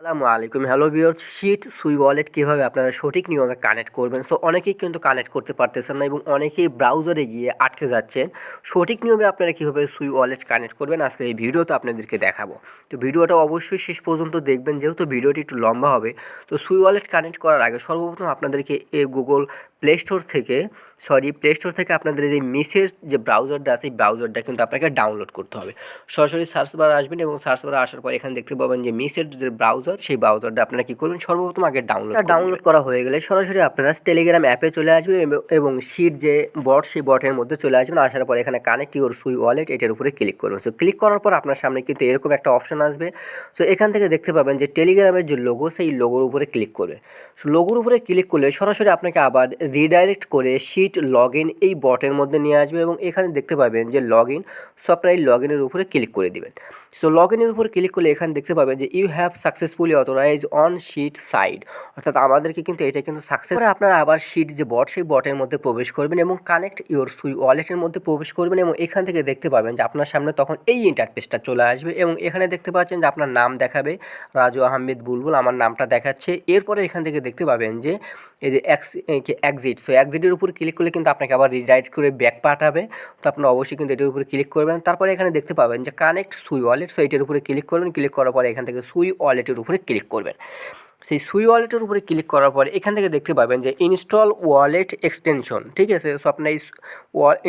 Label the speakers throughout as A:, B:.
A: আসসালামু আলাইকুম। Hello viewers, সুই ওয়ালেট কীভাবে আপনারা সঠিক নিয়মে কানেক্ট করবেন। সো অনেকেই কিন্তু কানেক্ট করতে পারতেছেন না এবং অনেকেই ব্রাউজারে গিয়ে আটকে যাচ্ছেন। সঠিক নিয়মে আপনারা কীভাবে সুই ওয়ালেট কানেক্ট করবেন আজকের এই ভিডিওতে আপনাদেরকে দেখাবো। তো ভিডিওটা অবশ্যই শেষ পর্যন্ত দেখবেন, যেহেতু ভিডিওটি একটু লম্বা হবে। তো সুই ওয়ালেট কানেক্ট করার আগে সর্বপ্রথম আপনাদেরকে গুগল প্লে স্টোর থেকে আপনাদের এই মেসেজ যে ব্রাউজারটা আছে, এই ব্রাউজারটা কিন্তু আপনাকে ডাউনলোড করতে হবে। সরাসরি সার্চ বার আসবেন এবং সার্চ বারে আসার পর এখানে দেখতে পাবেন যে মেসেজ যে ব্রাউজার, সেই ব্রাউজারটা আপনারা কী করবেন, সর্বপ্রথম আগে ডাউনলোড করা হয়ে গেলে সরাসরি আপনারা টেলিগ্রাম অ্যাপে চলে আসবেন এবং শিট যে বট, সেই বটের মধ্যে চলে আসবেন। আসার পর এখানে কানেক্ট ইউর সুই ওয়ালেট, এটার উপরে ক্লিক করবেন। সো ক্লিক করার পর আপনার সামনে কিন্তু এরকম একটা অপশন আসবে। সো এখান থেকে দেখতে পাবেন যে টেলিগ্রামের যে লোগো, সেই লোগোর উপরে ক্লিক করবে। সো লোগোর উপরে ক্লিক করলে সরাসরি আপনাকে আবার রিডাইরেক্ট করে শিট লগ ইন এই বটের মধ্যে নিয়ে আসবে এবং এখানে দেখতে পাবেন যে লগ ইন। সো আপনারা এই লগ ইনের উপরে ক্লিক করে দিবেন। সো লগ ইনের উপর ক্লিক করলে এখানে দেখতে পাবেন যে you have successfully authorize on sheet side, অর্থাৎ আমাদেরকে কিন্তু এটা কিন্তু সাকসেস করে। আপনারা আবার শিট যে বট, সেই বটের মধ্যে প্রবেশ করবেন এবং কানেক্ট ইউর সুই ওয়ালেটের মধ্যে প্রবেশ করবেন এবং এখান থেকে দেখতে পাবেন যে আপনার সামনে তখন এই ইন্টারফেসটা চলে আসবে এবং এখানে দেখতে পাচ্ছেন যে আপনার নাম দেখাবে, রাজু আহমেদ বুলবুল আমার নামটা দেখাচ্ছে। এরপরে এখান থেকে দেখতে পাবেন যে এই যে এক্সিট, সো এক্সিটের উপর ক্লিক করলে কিন্তু আপনাকে আবার রিডাইরেক্ট করে ব্যাক পাঠাবে। তো আপনারা অবশ্যই কিন্তু এটার উপরে ক্লিক করবেন। তারপরে এখানে দেখতে পাবেন যে কানেক্ট সুই ওয়ালেট, সো এটার উপরে ক্লিক করবেন। ক্লিক করার পরে এখান থেকে সুই ওয়ালেটের উপরে ক্লিক করবেন। সেই সুই ওয়ালেটের উপরে ক্লিক করার পরে এখান থেকে দেখতে পাবেন যে ইনস্টল ওয়ালেট এক্সটেনশন, ঠিক আছে। সো আপনার এই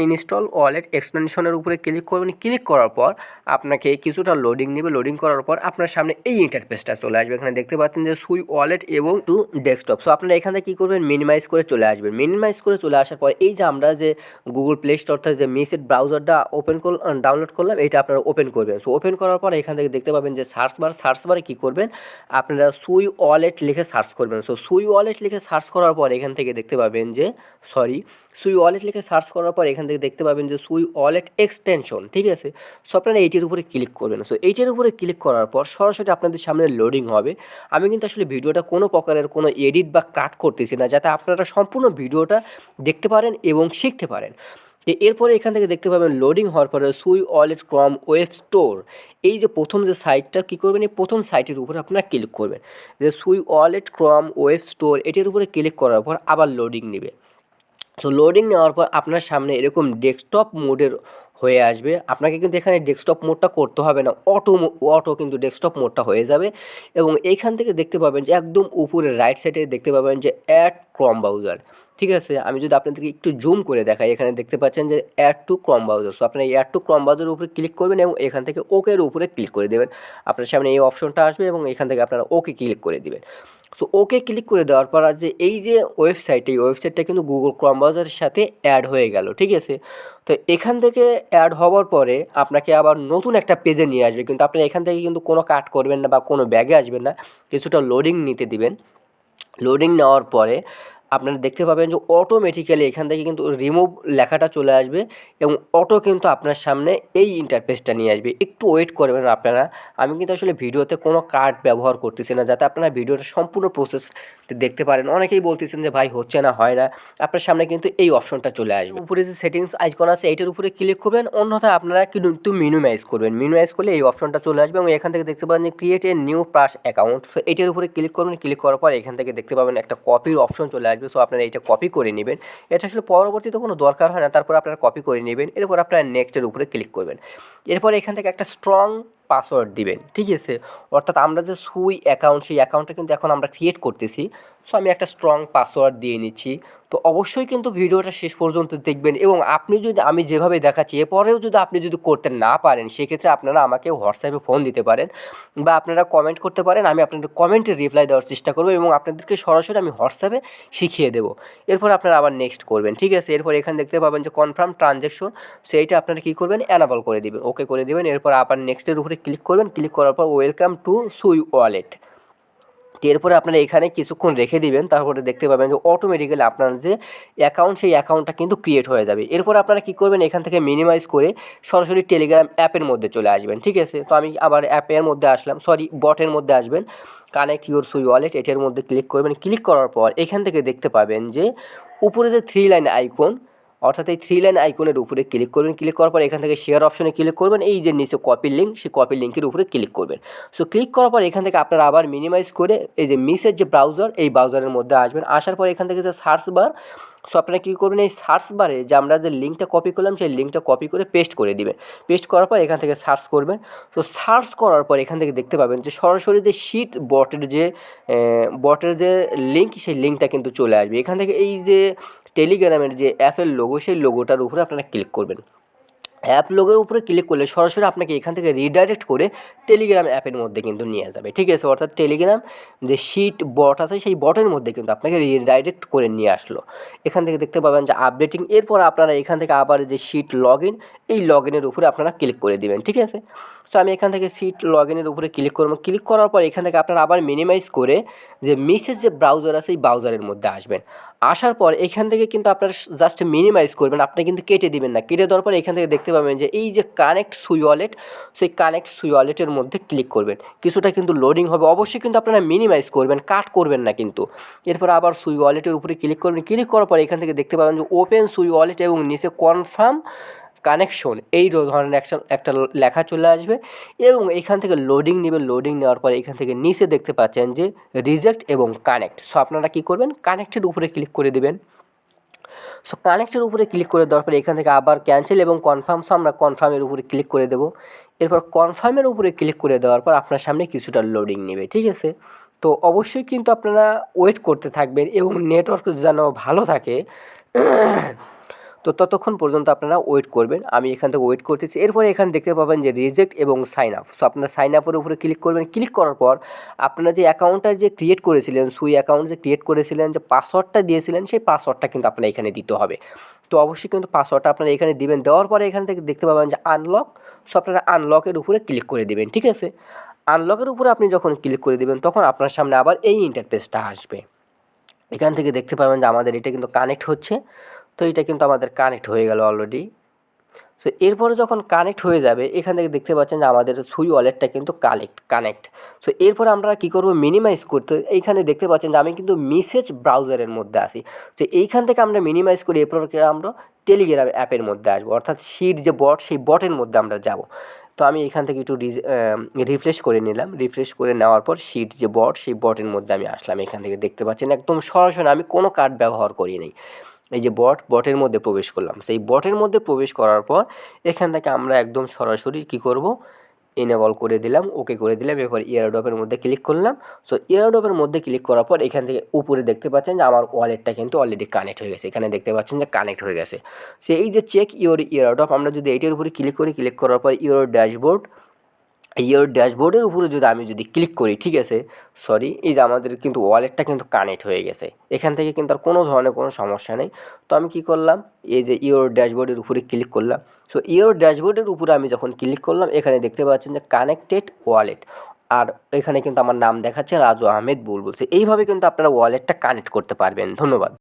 A: ইনস্টল ওয়ালেট এক্সটেনশনের উপরে ক্লিক করবেন। ক্লিক করার পর আপনাকে কিছুটা লোডিং নেবে। লোডিং করার পর আপনার সামনে এই ইন্টারফেসটা চলে আসবে। এখানে দেখতে পাচ্ছেন যে সুই ওয়ালেট এবং টু ডেস্কটপ। সো আপনারা এখান থেকে কী করবেন, মিনিমাইজ করে চলে আসবেন। মিনিমাইজ করে চলে আসার পর এই যে আমরা যে গুগল প্লে স্টোর থেকে যে মেসেজ ব্রাউজারটা ডাউনলোড করলাম, এটা আপনারা ওপেন করবেন। সো ওপেন করার পর এখান থেকে দেখতে পাবেন যে সার্চ বারে কী করবেন, আপনারা সুই ওয়ালেট লিখে সার্চ করবেন। সো সুই ওয়ালেট লিখে সার্চ করার পর এখান থেকে দেখতে পাবেন যে সুই ওয়ালেট লিখে সার্চ করার পর এখান থেকে দেখতে পাবেন যে সুই ওয়ালেট এক্সটেনশন, ঠিক আছে। সো আপনারা এইটির উপরে ক্লিক করবেন। সো এইটির উপরে ক্লিক করার পর সরাসরি আপনাদের সামনে লোডিং হবে। আমি কিন্তু আসলে ভিডিওটা কোনো প্রকারের কোনো এডিট বা কাট করতেছি না, যাতে আপনারা সম্পূর্ণ ভিডিওটা দেখতে পারেন এবং শিখতে পারেন। এরপরে এখান থেকে দেখতে পাবেন লোডিং হওয়ার পরে সুই ওয়ালেট ক্রম ওয়েব স্টোর, এই যে প্রথম যে সাইটটা কী করবেন, এই প্রথম সাইটের উপরে আপনারা ক্লিক করবেন। যে সুই ওয়ালেট ক্রম ওয়েব স্টোর, এটির উপরে ক্লিক করার পর আবার লোডিং নেবে। সো লোডিং নেওয়ার পর আপনার সামনে এরকম ডেস্কটপ মোডের হয়ে আসবে। আপনাকে কিন্তু এখানে ডেস্কটপ মোডটা করতে হবে না, অটো কিন্তু ডেস্কটপ মোডটা হয়ে যাবে। এবং এইখান থেকে দেখতে পাবেন যে একদম উপরে রাইট সাইডে দেখতে পাবেন যে অ্যাড ক্রম ব্রাউজার, ঠিক আছে। আমি যদি আপনাদেরকে একটু জুম করে দেখাই, এখানে দেখতে পাচ্ছেন যে add to Chrome browser. So আপনারা এই অ্যাড টু ক্রম ব্রাউজারের উপরে ক্লিক করবেন এবং এখান থেকে ওকের উপরে ক্লিক করে দেবেন। আপনার সামনে এই অপশনটা আসবে এবং এখান থেকে আপনারা ওকে ক্লিক করে দেবেন। সো ওকে ক্লিক করে দেওয়ার পর যে এই যে ওয়েবসাইট, এই ওয়েবসাইটটা কিন্তু গুগল ক্রম ব্রাউজারের সাথে অ্যাড হয়ে গেল, ঠিক আছে। তো এখান থেকে অ্যাড হওয়ার পরে আপনাকে আবার নতুন একটা পেজে নিয়ে আসবে, কিন্তু আপনি এখান থেকে কিন্তু কোনো কাট করবেন না বা কোনো ব্যাগে আসবেন না, কিছুটা লোডিং নিতে দিবেন। লোডিং নেওয়ার পরে আপনারা দেখতে পাবেন যে অটোমেটিক্যালি এখান থেকে কিন্তু রিমুভ লেখাটা চলে আসবে এবং অটো কিন্তু আপনার সামনে এই ইন্টারফেসটা নিয়ে আসবে। একটু ওয়েট করবেন আপনারা। আমি কিন্তু আসলে ভিডিওতে কোনো কার্ড ব্যবহার করতেছি না, যাতে আপনারা ভিডিওটা সম্পূর্ণ প্রসেস দেখতে পারেন। অনেকেই বলতেছেন যে ভাই হচ্ছে না, হয় না। আপনার সামনে কিন্তু এই অপশনটা চলে আসবে। উপরে যে সেটিংস আইকন আছে, এইটার উপরে ক্লিক করবেন। অন্যথায় আপনারা কিন্তু মিনিমাইজ করবেন। মিনিমাইজ করলে এই অপশনটা চলে আসবে এবং এখান থেকে দেখতে পাবেন যে create a new plus account. So এইটার উপরে ক্লিক করবেন। ক্লিক করার পর এখান থেকে দেখতে পাবেন একটা কপির অপশন চলে আসবে। সো আপনারা এটা কপি করে নেবেন। এটা আসলে পরবর্তীতে কোনো দরকার হয় না, তারপর আপনারা কপি করে নেবেন। এরপর আপনারা নেক্সটের উপরে ক্লিক করবেন। এরপর এখান থেকে একটা স্ট্রং পাসওয়ার্ড দিবেন, ঠিক আছে। অর্থাৎ আমরা যে সুই অ্যাকাউন্ট, সেই অ্যাকাউন্টটা কিন্তু এখন আমরা ক্রিয়েট করতেছি। সো আমি একটা স্ট্রং পাসওয়ার্ড দিয়ে নিচ্ছি। তো অবশ্যই কিন্তু ভিডিওটা শেষ পর্যন্ত দেখবেন এবং আপনি যদি আমি যেভাবে দেখাচ্ছি এরপরেও যদি আপনি করতে না পারেন, সেক্ষেত্রে আপনারা আমাকে হোয়াটসঅ্যাপে ফোন দিতে পারেন বা আপনারা কমেন্ট করতে পারেন। আমি আপনাদের কমেন্টে রিপ্লাই দেওয়ার চেষ্টা করবো এবং আপনাদেরকে সরাসরি আমি হোয়াটসঅ্যাপে শিখিয়ে দেবো। এরপর আপনারা আবার নেক্সট করবেন, ঠিক আছে। এরপর এখানে দেখতে পাবেন যে কনফার্ম ট্রানজ্যাকশন, সেইটা আপনারা কী করবেন, অ্যানাবল করে দেবেন, ওকে করে দেবেন। এরপর আবার নেক্সটের উপরে ক্লিক করবেন। ক্লিক করার পর ওয়েলকাম টু সুই ওয়ালেট। এরপরে আপনারা এখানে কিছুক্ষণ রেখে দিবেন। তারপরে দেখতে পাবেন যে অটোমেটিক্যালি আপনার যে অ্যাকাউন্ট, সেই অ্যাকাউন্টটা কিন্তু ক্রিয়েট হয়ে যাবে। এরপর আপনারা কী করবেন, এখান থেকে মিনিমাইজ করে সরাসরি টেলিগ্রাম অ্যাপের মধ্যে চলে আসবেন, ঠিক আছে। তো আমি আবার অ্যাপের মধ্যে আসলাম, বটের মধ্যে আসবেন। কানেক্ট ইউর সুই ওয়ালেট, এটার মধ্যে ক্লিক করবেন। ক্লিক করার পর এখান থেকে দেখতে পাবেন যে উপরে যে 3 লাইন আইকন, অর্থাৎ এই 3 লাইন আইকনের উপরে ক্লিক করবেন। ক্লিক করার পর এখান থেকে শেয়ার অপশনে ক্লিক করবেন। এই যে নিচে কপি লিঙ্ক, সেই কপি লিঙ্কের উপরে ক্লিক করবেন। সো ক্লিক করার পর এখান থেকে আপনারা আবার মিনিমাইজ করে এই যে মিসের যে ব্রাউজার, এই ব্রাউজারের মধ্যে আসবেন। আসার পর এখান থেকে যে সার্চ বার, সো আপনারা কী করবেন, এই সার্চ বারে যে আমরা যে লিঙ্কটা কপি করলাম সেই লিঙ্কটা কপি করে পেস্ট করে দিবেন। পেস্ট করার পর এখান থেকে সার্চ করবেন। তো সার্চ করার পর এখান থেকে দেখতে পাবেন যে সরাসরি যে শিট বটের যে লিঙ্ক, সেই লিঙ্কটা কিন্তু চলে আসবে। এখান থেকে এই যে টেলিগ্রামের যে অ্যাপের লোগো, সেই লোগোটার উপরে আপনারা ক্লিক করবেন। অ্যাপ লোগোর উপরে ক্লিক করলে সরাসরি আপনাকে এখান থেকে রিডাইরেক্ট করে টেলিগ্রাম অ্যাপের মধ্যে কিন্তু নিয়ে যাবে, ঠিক আছে। অর্থাৎ টেলিগ্রাম যে শিট বট আছে সেই বটের মধ্যে কিন্তু আপনাকে রিডাইরেক্ট করে নিয়ে আসলো। এখান থেকে দেখতে পাবেন যে আপডেটিং। এরপর আপনারা এখান থেকে আবার যে শিট লগ ইন, এই লগ ইনের উপরে আপনারা ক্লিক করে দিবেন, ঠিক আছে। সো আমি এখান থেকে শিট লগ ইনের উপরে ক্লিক করবো। ক্লিক করার পর এখান থেকে আপনারা আবার মিনিমাইজ করে যে মিসের যে ব্রাউজার আছে এই ব্রাউজারের মধ্যে আসবেন। আসার পর এখান থেকে কিন্তু আপনারা জাস্ট মিনিমাইজ করবেন, আপনি কিন্তু কেটে দিবেন না। কেটে দেওয়ার পর এখান থেকে দেখতে পাবেন যে এই যে কানেক্ট সুই ওয়ালেট, সেই কানেক্ট সুই ওয়ালেটের মধ্যে ক্লিক করবেন। কিছুটা কিন্তু লোডিং হবে, অবশ্যই কিন্তু আপনারা মিনিমাইজ করবেন, কাট করবেন না কিন্তু। এরপর আবার সুই ওয়ালেটের উপরে ক্লিক করবেন। ক্লিক করার পর এখান থেকে দেখতে পাবেন যে ওপেন সুই ওয়ালেট এবং নিচে কনফার্ম কানেকশন এই ধরনের একটা লেখা চলে আসবে এবং এখান থেকে লোডিং নেবে। লোডিং নেওয়ার পর এখান থেকে নিচে দেখতে পাচ্ছেন যে রিজেক্ট এবং কানেক্ট। সো আপনারা কী করবেন, কানেক্টের উপরে ক্লিক করে দেবেন। সো কানেক্টের উপরে ক্লিক করে দেওয়ার পরে এখান থেকে আবার ক্যান্সেল এবং কনফার্ম, সো আমরা কনফার্মের উপরে ক্লিক করে দেবো। এরপর কনফার্মের উপরে ক্লিক করে দেওয়ার পর আপনার সামনে কিছুটা লোডিং নেবে, ঠিক আছে। তো অবশ্যই কিন্তু আপনারা ওয়েট করতে থাকবেন এবং নেটওয়ার্ক যেন ভালো থাকে, তো ততক্ষণ পর্যন্ত আপনারা ওয়েট করবেন। আমি এখান থেকে ওয়েট করতেছি। এরপরে এখানে দেখতে পাবেন যে রিজেক্ট এবং সাইন আপ। সো আপনারা সাইন আপের উপরে ক্লিক করবেন। ক্লিক করার পর আপনারা যে অ্যাকাউন্টটা যে ক্রিয়েট করেছিলেন, সুই অ্যাকাউন্ট যে ক্রিয়েট করেছিলেন, যে পাসওয়ার্ডটা দিয়েছিলেন, সেই পাসওয়ার্ডটা কিন্তু আপনারা এখানে দিতে হবে। তো অবশ্যই কিন্তু পাসওয়ার্ডটা আপনারা এখানে দিবেন। দেওয়ার পরে এখান থেকে দেখতে পাবেন যে আনলক। সো আপনারা আনলকের উপরে ক্লিক করে দিবেন, ঠিক আছে। আনলকের উপরে আপনি যখন ক্লিক করে দিবেন তখন আপনার সামনে আবার এই ইন্টারফেসটা আসবে। এখান থেকে দেখতে পাবেন যে আমাদের এটা কিন্তু কানেক্ট হচ্ছে। তো এটা কিন্তু আমাদের কানেক্ট হয়ে গেল অলরেডি। সো এরপরে যখন কানেক্ট হয়ে যাবে এখান থেকে দেখতে পাচ্ছেন যে আমাদের সুই ওয়ালেটটা কিন্তু কানেক্ট। সো এরপর আমরা কী করব, মিনিমাইজ করতে। এইখানে দেখতে পাচ্ছেন যে আমি কিন্তু মেসেজ ব্রাউজারের মধ্যে আসি। তো এইখান থেকে আমরা মিনিমাইজ করি, এরপর আমরা টেলিগ্রাম অ্যাপের মধ্যে আসবো, অর্থাৎ শিট যে বট, সেই বটের মধ্যে আমরা যাব। তো আমি এখান থেকে একটু রিফ্রেশ করে নিলাম। রিফ্রেশ করে নেওয়ার পর শিট যে বট, সেই বটের মধ্যে আমি আসলাম। এখান থেকে দেখতে পাচ্ছেন একদম সরাসরি, আমি কোনো কার্ড ব্যবহার করি নাই। এই যে বটের মধ্যে প্রবেশ করলাম। সেই বটের মধ্যে প্রবেশ করার পর এখান থেকে আমরা একদম সরাসরি কী করব, এনেবল করে দিলাম, ওকে করে দিলাম। এরপর এয়ারড্রপের মধ্যে ক্লিক করলাম। সো এয়ারড্রপের মধ্যে ক্লিক করার পর এখান থেকে উপরে দেখতে পাচ্ছেন যে আমার ওয়ালেটটা কিন্তু অলরেডি কানেক্ট হয়ে গেছে। এখানে দেখতে পাচ্ছেন যে কানেক্ট হয়ে গেছে। সো এই যে চেক ইওর এয়ারড্রপ, আমরা যদি এইটার উপরে ক্লিক করি, ক্লিক করার পর ইওর ড্যাশবোর্ডের উপরে আমি যদি ক্লিক করি, ঠিক আছে, এই যে আমাদের কিন্তু ওয়ালেটটা কিন্তু কানেক্ট হয়ে গেছে। এখান থেকে কিন্তু আর কোনো ধরনের কোনো সমস্যা নেই। তো আমি কী করলাম, এই যে ইওর ড্যাশবোর্ডের উপরে ক্লিক করলাম। সো ইওর ড্যাশবোর্ডের উপরে আমি যখন ক্লিক করলাম এখানে দেখতে পাচ্ছেন যে কানেক্টেড ওয়ালেট, আর এখানে কিন্তু আমার নাম দেখাচ্ছে রাজু আহমেদ বুলবুল। এইভাবে কিন্তু আপনারা ওয়ালেটটা কানেক্ট করতে পারবেন। ধন্যবাদ।